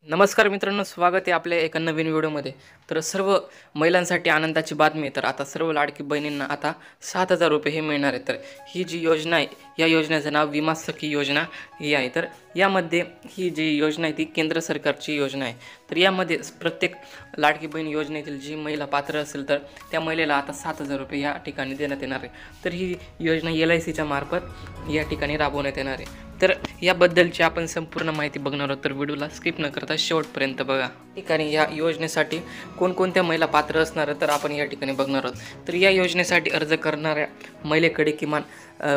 नमस्कार मित्रांनो, स्वागत आहे आपल्या एका नवीन व्हिडिओमध्ये। तर सर्व महिलांसाठी आनंदाची बातमी आहे। तर आता सर्व लाडकी बहिणींना आता 7,000 रुपये हे मिळणार आहे। तर ही जी योजना आहे, या योजनेचं नाव विमा सखी योजना ही आहे। तर यामध्ये ही जी योजना आहे ती केंद्र सरकारची योजना आहे। तर यामध्ये प्रत्येक लाडकी बहीण योजनेतील जी महिला पात्र असेल तर त्या महिलेला आता 7,000 रुपये या ठिकाणी देण्यात येणार आहे। तर ही योजना LICच्या मार्फत या ठिकाणी राबवण्यात येणार आहे। तर याबद्दलची आपण संपूर्ण माहिती बघणार आहोत, तर व्हिडिओला स्किप न करता शेवटपर्यंत बघा। ठिकाणी या योजनेसाठी कोणकोणत्या महिला पात्र असणार तर आपण या ठिकाणी बघणार आहोत। तर या योजनेसाठी अर्ज करणाऱ्या महिलेकडे किमान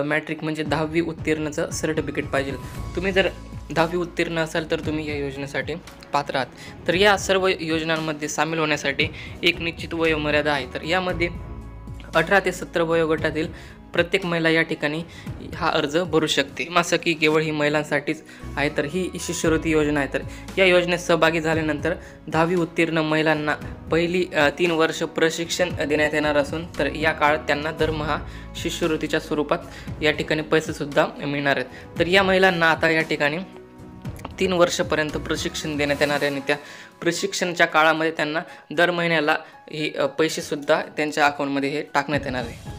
मॅट्रिक म्हणजे 10वी उत्तीर्णचं सर्टिफिकेट पाहिजे। तुम्ही जर 10वी उत्तीर्ण असाल तर तुम्ही या योजनेसाठी पात्र आहात। तर या सर्व योजनांमध्ये सामील होण्यासाठी एक निश्चित वयोमर्यादा आहे। तर यामध्ये 18 ते 70 वयोगटातील प्रत्येक महिला या ठिकाणी हा अर्ज भरू शकते। विमा सखी केवळ ही महिलांसाठीच आहे। तर ही शिष्यवृत्ती योजना आहे। तर या योजनेत सहभागी झाल्यानंतर 10वी उत्तीर्ण महिलांना पहिली 3 वर्ष प्रशिक्षण देण्यात येणार असून तर या काळात त्यांना दरमहा शिष्यवृत्तीच्या स्वरूपात या ठिकाणी पैसेसुद्धा मिळणार आहेत। तर या महिलांना आता या ठिकाणी 3 वर्षापर्यंत प्रशिक्षण देण्यात येणार आहे आणि त्या प्रशिक्षणाच्या काळामध्ये त्यांना दर महिन्याला हे पैसेसुद्धा त्यांच्या अकाउंटमध्ये हे टाकण्यात येणार आहे।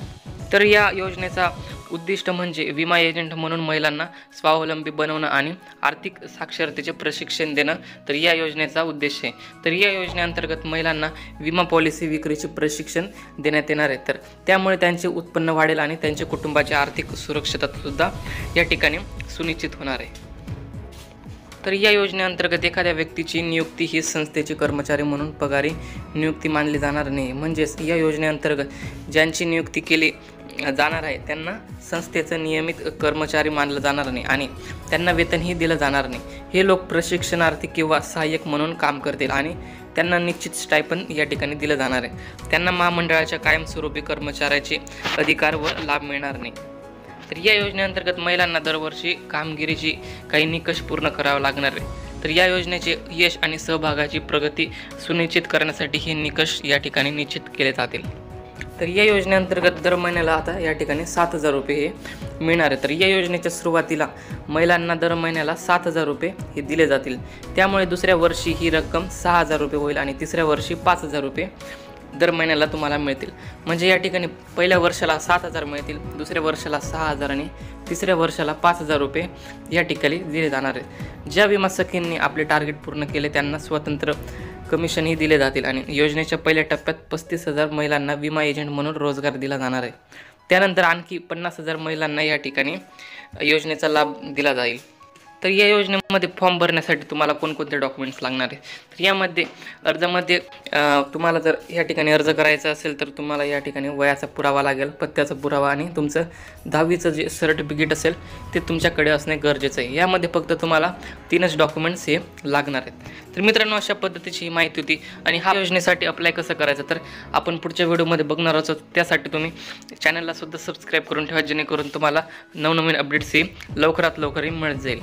तर या योजनेचा उद्दिष्ट म्हणजे विमा एजंट म्हणून महिलांना स्वावलंबी बनवणं आणि आर्थिक साक्षरतेचे प्रशिक्षण देणं तर या योजनेचा उद्देश आहे। तर या योजनेअंतर्गत महिलांना विमा पॉलिसी विक्रीचे प्रशिक्षण देण्यात येणार आहे। तर त्यामुळे त्यांचे उत्पन्न वाढेल आणि त्यांच्या कुटुंबाची आर्थिक सुरक्षितता सुद्धा या ठिकाणी सुनिश्चित होणार आहे। तर या योजनेअंतर्गत एखाद्या व्यक्तीची नियुक्ती ही संस्थेचे कर्मचारी म्हणून पगारी नियुक्ती मानली जाणार नाही। म्हणजेच या योजनेअंतर्गत ज्यांची नियुक्ती केली जाणार आहे त्यांना संस्थेचं नियमित कर्मचारी मानलं जाणार नाही आणि त्यांना वेतनही दिलं जाणार नाही। हे लोक प्रशिक्षणार्थी किंवा सहाय्यक म्हणून काम करतील आणि त्यांना निश्चित स्टायपंड या ठिकाणी दिलं जाणार आहे। त्यांना महामंडळाच्या कायमस्वरूपी कर्मचाऱ्याचे अधिकार व लाभ मिळणार नाही। तर या योजनेअंतर्गत महिलांना दरवर्षी कामगिरीची काही निकष पूर्ण करावे लागणार आहे। तर या योजनेचे यश आणि सहभागाची प्रगती सुनिश्चित करण्यासाठी हे निकष या ठिकाणी निश्चित केले जातील। तर या योजनेअंतर्गत दर महिन्याला आता या ठिकाणी 7,000 रुपये हे मिळणार आहे। तर या योजनेच्या सुरुवातीला महिलांना दर महिन्याला 7,000 रुपये हे दिले जातील। त्यामुळे दुसऱ्या वर्षी ही रक्कम 6,000 रुपये होईल आणि तिसऱ्या वर्षी 5,000 रुपये दर महिन्याला तुम्हाला मिळतील। म्हणजे या ठिकाणी पहिल्या वर्षाला 7,000 मिळतील, दुसऱ्या वर्षाला 6,000 आणि तिसऱ्या वर्षाला 5,000 रुपये या ठिकाणी दिले जाणार आहेत। ज्या विमा सखींनी आपले टार्गेट पूर्ण केले त्यांना स्वतंत्र कमिशनही दिले जातील आणि योजनेच्या पहिल्या टप्प्यात 35,000 महिलांना विमा एजंट म्हणून रोजगार दिला जाणार आहे। त्यानंतर आणखी 50,000 महिलांना या ठिकाणी योजनेचा लाभ दिला जाईल। तर या योजनेमध्ये फॉर्म भरण्यासाठी तुम्हाला कोणकोणते डॉक्युमेंट्स लागणार आहे तर यामध्ये अर्जामध्ये तुम्हाला जर या ठिकाणी अर्ज करायचा असेल तर तुम्हाला या ठिकाणी वयाचा पुरावा लागेल, पत्त्याचा पुरावा आणि तुमचं 10वीचं जे सर्टिफिकेट असेल ते तुमच्याकडे असणे गरजेचं आहे। यामध्ये फक्त तुम्हाला 3च डॉक्युमेंट्स हे लागणार आहेत। तर मित्रांनो, अशा पद्धतीची ही माहिती होती आणि हा योजनेसाठी अप्लाय कसं करायचं तर आपण पुढच्या व्हिडिओमध्ये बघणार आहोत। त्यासाठी तुम्ही चॅनलला सुद्धा सबस्क्राईब करून ठेवा जेणेकरून तुम्हाला नवनवीन अपडेट्स ही लवकरात लवकर मिळत जाईल।